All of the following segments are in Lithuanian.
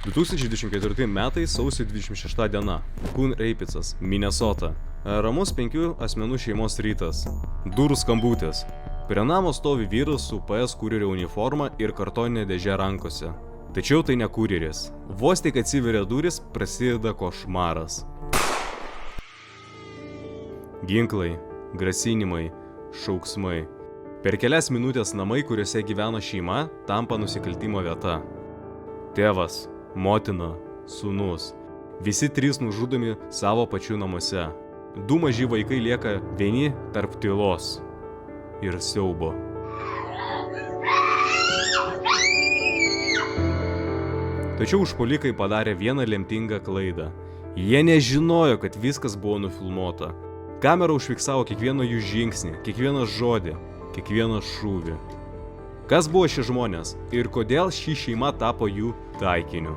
2024 metai sausio 26 diena. Coon Rapidsas, Minnesota. Ramus 5 asmenų šeimos rytas. Durų skambutis. Prie namo stovi vyras su UPS kurjerio uniforma ir kartoninė dėžė rankose. Tačiau tai ne kurjeris. Vos tik atsiveria duris, prasideda košmaras. Ginklai, grasinimai, šauksmai. Per kelias minutės namai, kuriuose gyveno šeima, tampa nusikaltimo vieta. Tėvas, motina, sūnus. Visi trys nužudomi savo pačių namuose. Du maži vaikai lieka vieni tarp tylos ir siaubo. Tačiau užpuolikai padarė vieną lemtingą klaidą. Jie nežinojo, kad viskas buvo nufilmuota. Kamera užfiksavo kiekvieną jų žingsnį, kiekvieną žodį, kiekvieną šūvį. Kas buvo šie žmonės ir kodėl ši šeima tapo jų taikiniu?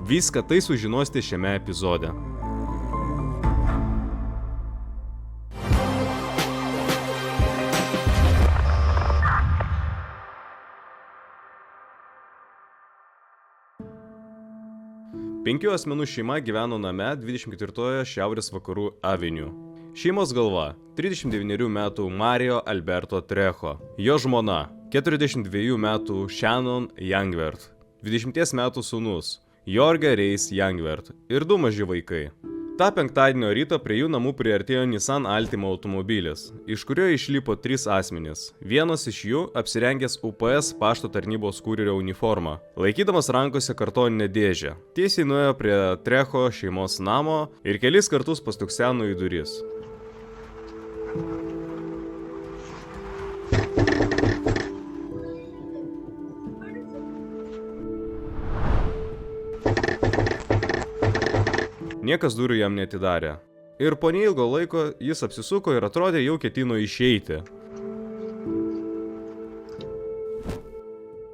Viską tai sužinosite šiame epizode. Penkių asmenų šeima gyveno name 24 Šiaurės vakarų Avenue. Šeimos galva – 39 metų Mario Alberto Trejo, jo žmona – 42 metų Shannon Youngwirth, 20 metų sūnus Jorge Reis Youngwirth ir du maži vaikai. Ta penktadienio rytą prie jų namų priartėjo Nissan Altima automobilis, iš kurio išlipo 3 asmenys. Vienas iš jų apsirengęs UPS pašto tarnybos kurjerio uniformą, laikydamas rankose kartoninę dėžę. Tiesiai nuėjo prie Trejo šeimos namo ir kelis kartus pastukseno į duris. Niekas durų jam neatidarė. Ir po neilgo laiko jis apsisuko ir atrodė jau ketino išeiti.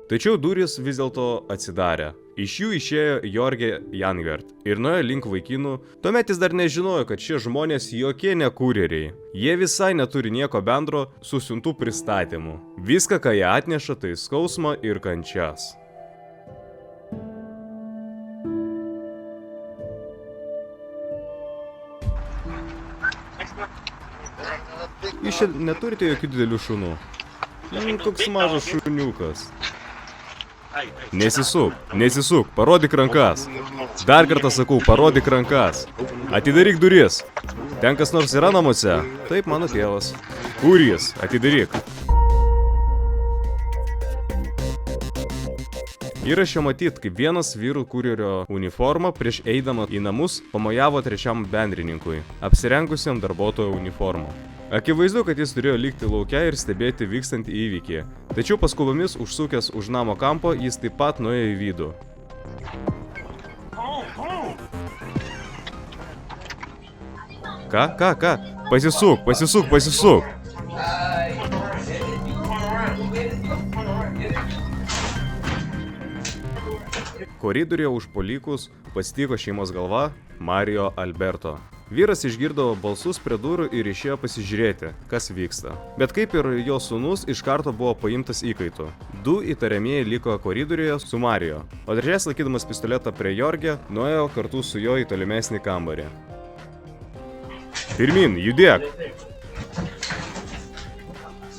Tačiau durys vis dėlto atsidarė. Iš jų išėjo Jorge Youngwirth ir nuėjo link vaikinų. Tuomet jis dar nežinojo, kad šie žmonės jokie ne kurjeriai. Jie visai neturi nieko bendro su siuntų pristatymu. Viską, ką jie atneša, tai skausmą ir kančias. Jūs čia neturite jokių didelių šunų. Koks mažas šuniukas. Nesisuk, parodyk rankas. Dar kartą sakau, parodyk rankas. Atidaryk duris. Ten kas nors yra namuose? Taip, mano tėvas. Kur jis? Atidaryk. Įraše matyt, kaip vienas vyrų kurjerio uniforma prieš eidama į namus pamojavo trečiam bendrininkui, apsirengusiam darbuotojo uniformą. Akivaizdu, kad jis turėjo likti lauke ir stebėti vykstantį įvykį. Tačiau paskubomis užsukęs už namo kampo, jis taip pat nuėjo į vidų. Ką? Pasisuk! Koridoriuje užpuolikus pasitiko šeimos galva Mario Alberto. Vyras išgirdo balsus prie durų ir išėjo pasižiūrėti, kas vyksta. Bet kaip ir jo sūnus, iš karto buvo paimtas įkaitu. Du įtariamieji liko koridoriuje su Mario, o trečias, laikydamas pistoletą prie Jorge, nuėjo kartu su juo į tolimesnį kambarį. Pirmin, judėk!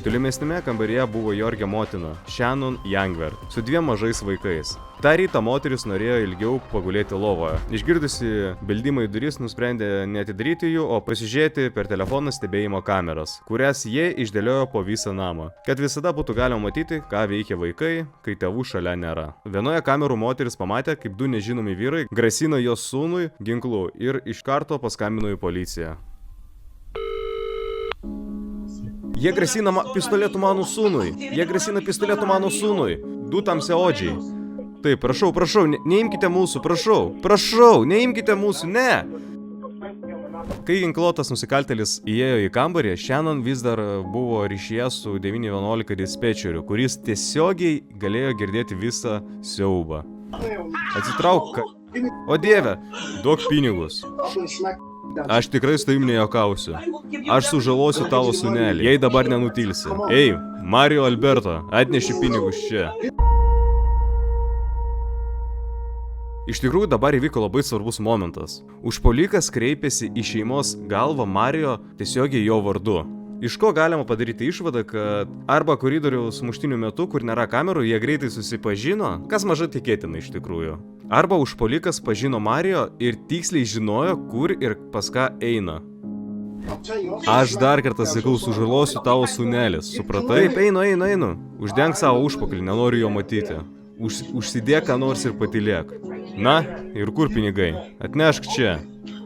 Tolimesnėme kambaryje buvo Jorge motina, Shannon Youngwirth, su 2 mažais vaikais. Ta rytą moteris norėjo ilgiau pagulėti lovoje. Išgirdusi beldimą į duris, nusprendė neatidaryti jų, o pasižiūrėti per telefoną stebėjimo kameras, kurias jie išdėliojo po visą namą, kad visada būtų galima matyti, ką veikia vaikai, kai tėvų šalia nėra. Vienoje kamerų moteris pamatė, kaip 2 nežinomi vyrai grasino jos sūnui ginklu ir iš karto paskambino į policiją. Jie grasina pistoletu mano sūnui. 2 tamsiaodžiai. Taip, prašau, neimkite mūsų, prašau, neimkite mūsų, ne! Kai ginkluotas nusikaltėlis įėjo į kambarį, Shannon vis dar buvo ryšyje su 911 dispečeriu, kuris tiesiogiai galėjo girdėti visą siaubą. Atsitrauk, o dieve, duok pinigus. Aš tikrai su tavim nejuokausiu. Aš sužalosiu tavo sūnelį, jei dabar nenutilsi. Ei, Mario Alberto, atneši pinigus čia. Iš tikrųjų dabar įvyko labai svarbus momentas. Užpuolikas kreipėsi į šeimos galvą Mario tiesiogiai jo vardu. Iš ko galima padaryti išvadą, kad arba koridoriaus muštinių metu, kur nėra kamerų, jie greitai susipažino, kas mažai tikėtina iš tikrųjų. Arba užpuolikas pažino Mario ir tiksliai žinojo, kur ir pas ką eina. Aš dar kartą sakau, sužalosiu tavo sūnelis, supratai? Taip, einu. Uždenk savo užpakalį, nenoriu jo matyti. Užsidėk ką nors ir patylėk. Na, ir kur pinigai? Atnešk čia.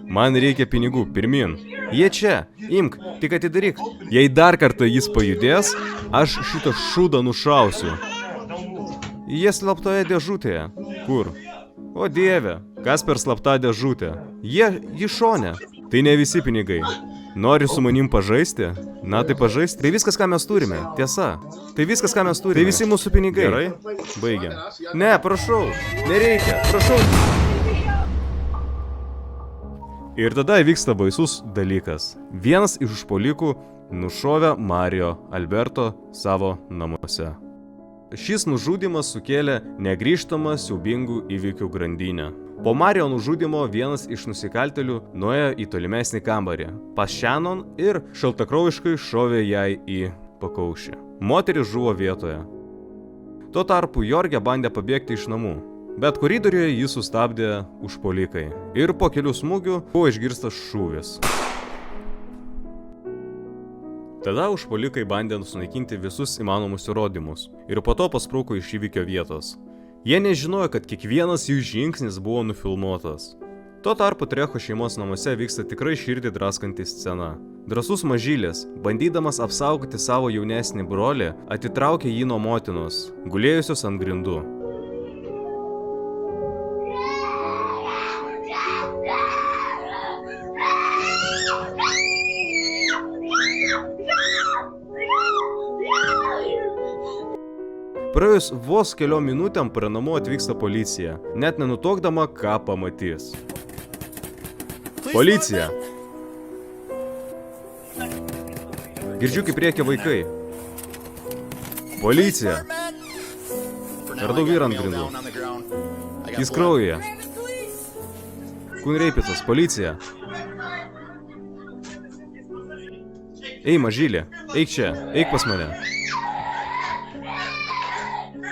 Man reikia pinigų, pirmin. Jie čia, imk, tik atidaryk. Jei dar kartą jis pajudės, aš šitą šūdą nušausiu. Jie slaptoje dėžutėje. Kur? O dieve, kas per slaptą dėžutę? Ji šone. Tai ne visi pinigai. Nori su manim pažaisti? Na tai pažaisti. Tai viskas, ką mes turime. Tiesa. Tai viskas, ką mes turime. Tai visi mūsų pinigai. Gerai? Baigiam. Ne, prašau. Nereikia. Prašau. Ir tada įvyksta baisus dalykas. Vienas iš užpuolikų nušovė Mario Alberto savo namuose. Šis nužudymas sukėlė negrįžtamą siaubingų įvykių grandinę. Po Mario nužudymo vienas iš nusikaltėlių nuėjo į tolimesnį kambarį pas Shannon ir šaltakraujiškai šovė jai į pakaušį. Moteris žuvo vietoje. Tuo tarpu Jorge bandė pabėgti iš namų, bet koridoriuje jį sustabdė užpuolikai ir po kelių smūgių buvo išgirstas šūvis. Tada užpuolikai bandė sunaikinti visus įmanomus įrodymus ir po to paspruko iš įvykio vietos. Jie nežinojo, kad kiekvienas jų žingsnis buvo nufilmuotas. Tuo tarpu Trecho šeimos namuose vyksta tikrai širdį draskanti scena. Drąsus mažylis, bandydamas apsaugoti savo jaunesnį brolį, atitraukė jį nuo motinos, gulėjusios ant grindų. Praėjus vos keliom minutėm prie namų atvyksta policija, net nenutokdama, ką pamatys. Policija! Girdžiu, kaip rėkia vaikai. Policija! Radau vyrą ant grindų. Jis kraujyje. Kūnreipicas, policija! Ei, mažylė, eik čia, eik pas mane.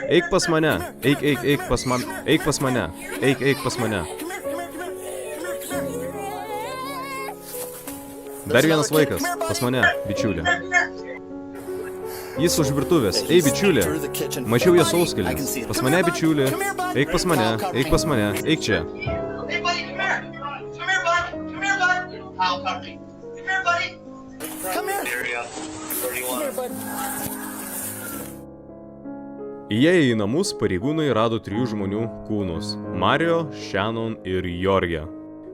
Eik pas mane, eik pas man, eik pas mane, eik pas mane. Dar vienas vaikas, pas mane, bičiulė. Jis už virtuvės, ei bičiulė, mačiau jo sauskelnes, pas mane bičiulė, eik pas mane, eik čia. Įėję į namus, pareigūnai rado 3 žmonių kūnus – Mario, Shannon ir Jorge.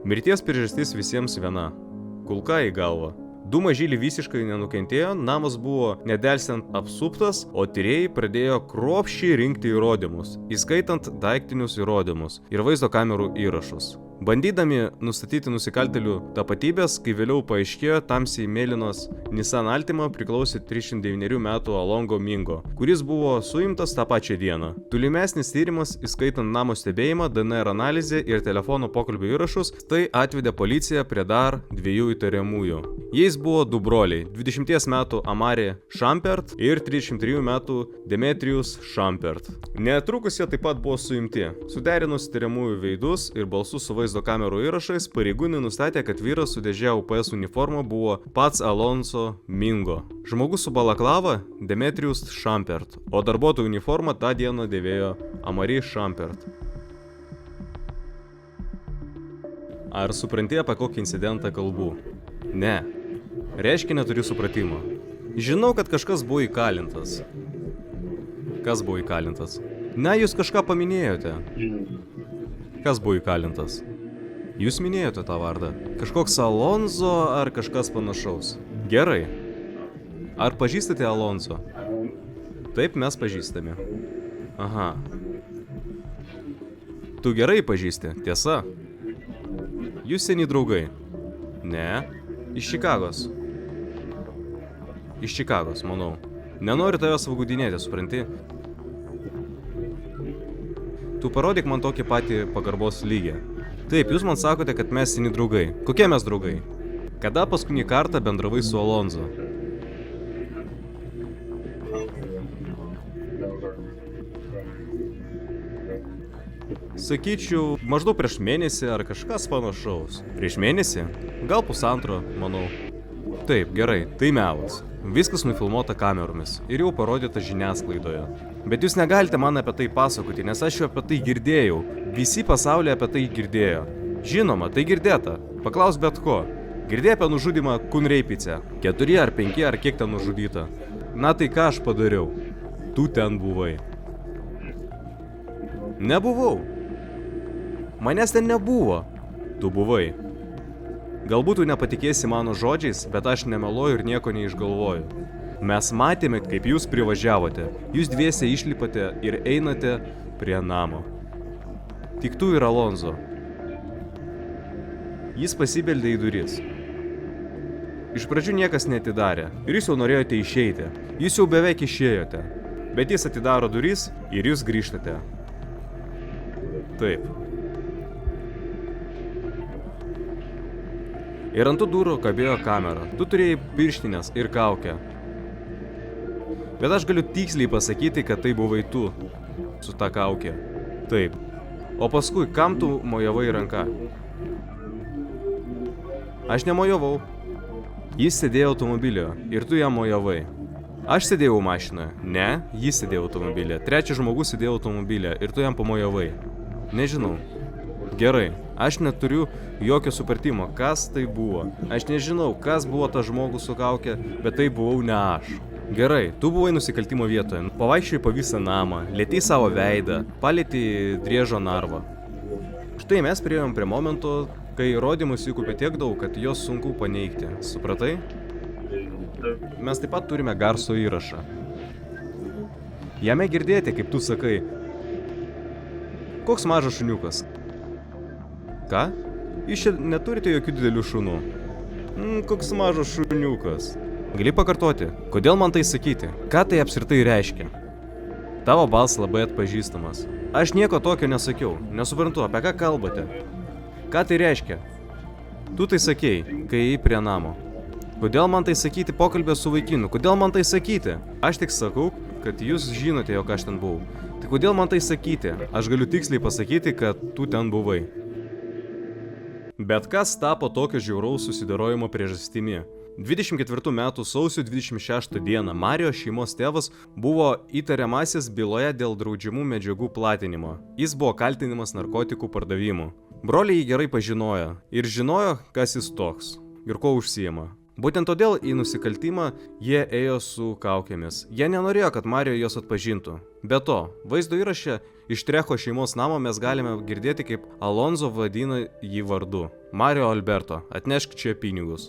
Mirties priežastis visiems viena – kulka į galvą. 2 mažyliai visiškai nenukentėjo, namas buvo nedelsiant apsuptas, o tyrėjai pradėjo kruopščiai rinkti įrodymus, įskaitant daiktinius įrodymus ir vaizdo kamerų įrašus. Bandydami nustatyti nusikaltėlių tapatybės, kai vėliau paaiškėjo, tamsiai mėlynos Nissan Altima priklausė 39 metų Alongo Mingo, kuris buvo suimtas tą pačią dieną. Tolimesnis tyrimas, įskaitant namo stebėjimą, DNR analizę ir telefono pokalbių įrašus, tai atvedė policiją prie dar 2 įtariamųjų. Jais buvo 2 broliai – 20 metų Amari Šampert ir 33 metų Demetrius Šampert. Netrukus jie taip pat buvo suimti. Suderinus įtariamųjų veidus ir balsus su vaizdo kamerų įrašais, pareigūnai nustatė, kad vyras su dėže UPS uniforma buvo pats Alonso Mingo. Žmogus su balaklava – Demetrius Šampert, o darbuotojų uniformą tą dieną dėvėjo Amari Šampert. Ar supranti, apie kokį incidentą kalbu? Ne. Reiškia, neturiu supratimo. Žinau, kad kažkas buvo įkalintas. Kas buvo įkalintas? Ne, jūs kažką paminėjote. Kas buvo įkalintas? Jūs minėjote tą vardą. Kažkoks Alonso ar kažkas panašaus? Gerai. Ar pažįstate Alonso? Taip, mes pažįstame. Aha. Tu gerai pažįsti, tiesa? Jūs seni draugai? Ne. Iš Čikagos. Iš Čikagos, manau. Nenoriu tavęs vagodinėti, supranti? tu parodyk man tokį patį pagarbos lygį. Taip, jūs man sakote, kad mes seni draugai. Kokie mes draugai? Kada paskutinį kartą bendravai su Alonzo? Sakyčiau, maždaug prieš mėnesį ar kažkas panašaus. Prieš mėnesį? Gal pusantro, manau. Taip, gerai, tai melas. Viskas nufilmuota kameromis ir jau parodyta žiniasklaidoje. Bet jūs negalite man apie tai pasakoti, nes aš jau apie tai girdėjau. Visi pasaulyje apie tai girdėjo. Žinoma, tai girdėta. Paklaus bet ko. Girdėjai apie nužudimą Kunreipice. 4 ar 5 ar kiek ten nužudyta. Na tai ką aš padariau? Tu ten buvai. Nebuvau. Manęs ten nebuvo. Tu buvai. Galbūt tu nepatikėsi mano žodžiais, bet aš nemeluoju ir nieko neišgalvoju. Mes matėme, kaip jūs privažiavote. Jūs dviese išlipate ir einate prie namo. Tik tu ir Alonzo. Jis pasibeldė į duris. Iš pradžių niekas neatidarė ir jūs jau norėjote išeiti. Jūs jau beveik išėjote. Bet jis atidaro duris ir jūs grįžtate. Taip. Ir ant tų durų kabėjo kamera. Tu turėjai pirštinės ir kaukę. Bet aš galiu tiksliai pasakyti, kad tai buvai tu su ta kaukė. Taip. O paskui, kam tu mojavai ranką? Aš nemojavau. Jis sėdėjo automobilio ir tu jam mojavai. Aš sėdėjau mašinoje. Ne, jis sėdėjo automobilė. Trečias žmogus sėdėjo automobilė ir tu jam pamojavai. Nežinau. Gerai, aš neturiu jokio supratimo, kas tai buvo. Aš nežinau, kas buvo tas žmogus su kaukė, bet tai buvau ne aš. Gerai, tu buvai nusikaltimo vietoje. Pavaikščiai po visą namą, lietei savo veidą, palietei driežo narvą. Štai mes priėjom prie momento, kai įrodymų sukupė tiek daug, kad jos sunku paneigti. Supratai? Mes taip pat turime garso įrašą. Jame girdėti, kaip tu sakai. Koks mažas šuniukas. Ką? Jūs čia neturite jokių didelių šunų. Koks mažas šuniukas. Gali pakartoti, kodėl man tai sakyti? Ką tai apskritai reiškia? Tavo balsas labai atpažįstamas. Aš nieko tokio nesakiau. Nesuprantu, apie ką kalbate. Ką tai reiškia? Tu tai sakei, kai ėjai prie namo. Kodėl man tai sakyti pokalbė su vaikinu? Kodėl man tai sakyti? Aš tik sakau, kad jūs žinote, jog aš ten buvau. Tai kodėl man tai sakyti? Aš galiu tiksliai pasakyti, kad tu ten buvai. Bet kas tapo tokio žiauraus susidorojimo priežastimi? 24 metų sausio 26 dieną Mario šeimos tėvas buvo įtariamasis byloje dėl draudžiamų medžiagų platinimo. Jis buvo kaltinimas narkotikų pardavimu. Broliai jį gerai pažinojo ir žinojo, kas jis toks ir ko užsiima. Būtent todėl į nusikaltimą jie ėjo su kaukėmis. Jie nenorėjo, kad Mario juos atpažintų. Be to, vaizdo įraše iš Trecho šeimos namo mes galime girdėti, kaip Alonzo vadina jį vardu. Mario Alberto, atnešk čia pinigus.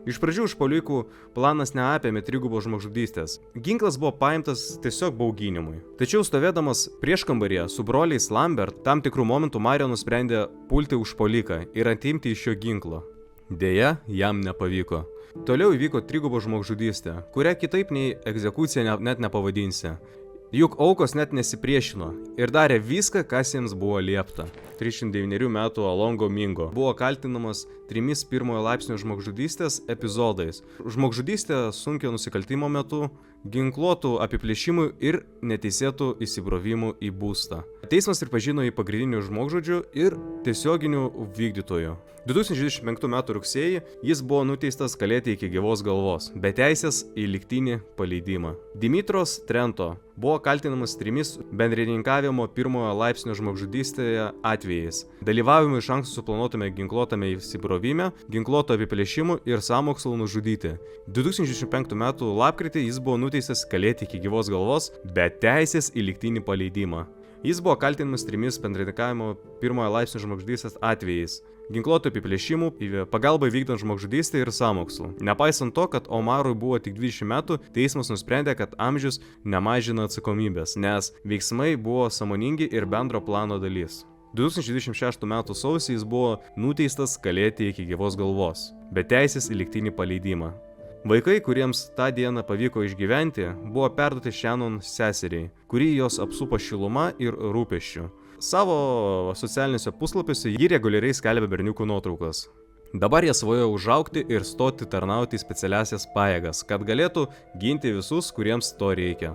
Iš pradžių užpuolikų planas neapėmė trigubo žmogžudystės. Ginklas buvo paimtas tiesiog bauginimui. Tačiau stovėdamas prieškambaryje su broliais Lambert, tam tikrų momentų Mario nusprendė pulti užpuoliką ir atimti iš jo ginklo. Deja, jam nepavyko. Toliau įvyko trigubo žmogžudystė, kurią kitaip nei egzekucija net nepavadinsi. Juk aukos net nesipriešino ir darė viską, kas jiems buvo liepta. 39 metų Alongo Mingo buvo kaltinamas 3 pirmojo laipsnio žmogžudystės epizodais. Žmogžudystė sunkio nusikaltimo metu, ginkluotų apiplėšimų ir neteisėtų įsibrovimų į būstą. Teismas pripažino jį pagrindiniu žmogžudžiu ir tiesioginiu vykdytoju. 2025 m. rugsėjį jis buvo nuteistas kalėti iki gyvos galvos, be teisės į lygtinį paleidimą. Dimitros Trento buvo kaltinamas 3 bendrininkavimo pirmojo laipsnio žmogžudystėje atvejais. Dalyvavimu iš anksto suplanuotame ginkluotame įsibrovime, ginkluoto apiplėšimu ir sąmokslu nužudyti. 2025 m. lapkritį jis buvo nuteistas kalėti iki gyvos galvos, be teisės į lygtinį paleidimą. Jis buvo kaltinamas 3 bendrininkavimo pirmojo laipsnio žmogžudystės atvejais. Ginkluotų apiplėšimų, pagalbai vykdant žmogžudystę ir sąmokslų. Nepaisant to, kad Omarui buvo tik 20 metų, teismas nusprendė, kad amžius nemažina atsakomybės, nes veiksmai buvo sąmoningi ir bendro plano dalis. 2026 m. sausį jis buvo nuteistas kalėti iki gyvos galvos, be teisės į lygtinį paleidimą. Vaikai, kuriems tą dieną pavyko išgyventi, buvo perduoti Shannon seseriai, kuri jos apsupo šiluma ir rūpesčiu. Savo socialiniuose puslapiuose ji reguliariai skelbia berniukų nuotraukas. Dabar jie svajoja užaugti ir stoti tarnauti į specialiasias pajėgas, kad galėtų ginti visus, kuriems to reikia.